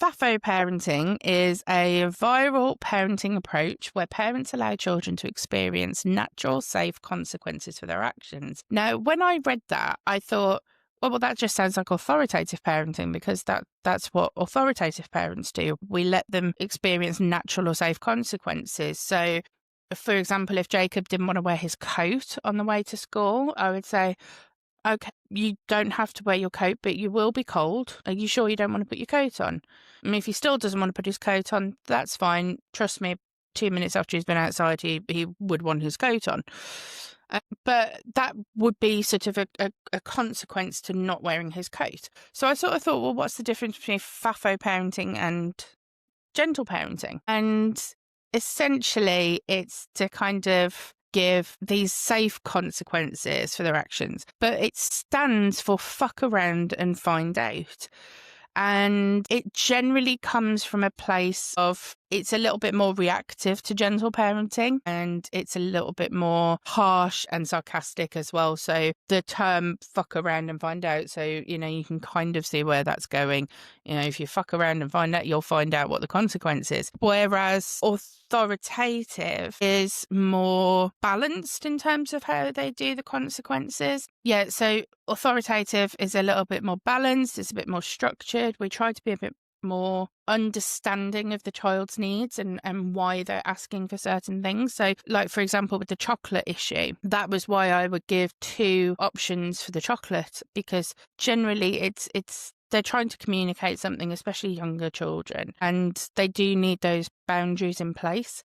FAFO parenting is a viral parenting approach where parents allow children to experience natural, safe consequences for their actions. Now, when I read that, I thought, well, that just sounds like authoritative parenting, because that's what authoritative parents do. We let them experience natural or safe consequences. So, for example, if Jacob didn't want to wear his coat on the way to school, I would say, okay, you don't have to wear your coat, but you will be cold. Are you sure you don't want to put your coat on? I mean, if he still doesn't want to put his coat on, that's fine. Trust me, 2 minutes after he's been outside, he would want his coat on. But that would be sort of a consequence to not wearing his coat. So I sort of thought, well, what's the difference between FAFO parenting and gentle parenting? And essentially, it's to kind of give these safe consequences for their actions, but it stands for fuck around and find out. And it generally comes from a place of, it's a little bit more reactive to gentle parenting, and it's a little bit more harsh and sarcastic as well. So the term fuck around and find out, so, you can kind of see where that's going. If you fuck around and find out, you'll find out what the consequence is. Whereas authoritative is more balanced in terms of how they do the consequences. Yeah, so authoritative is a little bit more balanced, it's a bit more structured. We try to be a bit more understanding of the child's needs and why they're asking for certain things. So, like, for example, with the chocolate issue, that was why I would give 2 options for the chocolate, because generally it's they're trying to communicate something, especially younger children, and they do need those boundaries in place.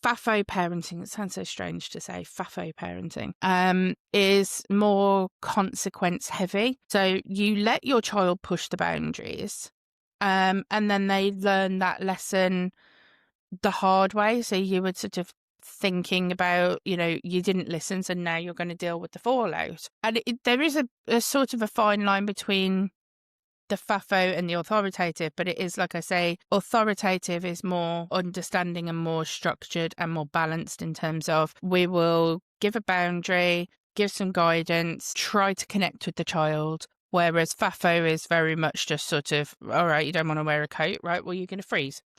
FAFO parenting, it sounds so strange to say, FAFO parenting, is more consequence heavy. So you let your child push the boundaries, and then they learn that lesson the hard way. So you would sort of thinking about, you didn't listen, so now you're going to deal with the fallout. And there is a sort of a fine line between the FAFO and the authoritative, but it is, like I say, authoritative is more understanding and more structured and more balanced in terms of, we will give a boundary, give some guidance, try to connect with the child. Whereas FAFO is very much just sort of, all right, you don't want to wear a coat, right? Well, you're going to freeze.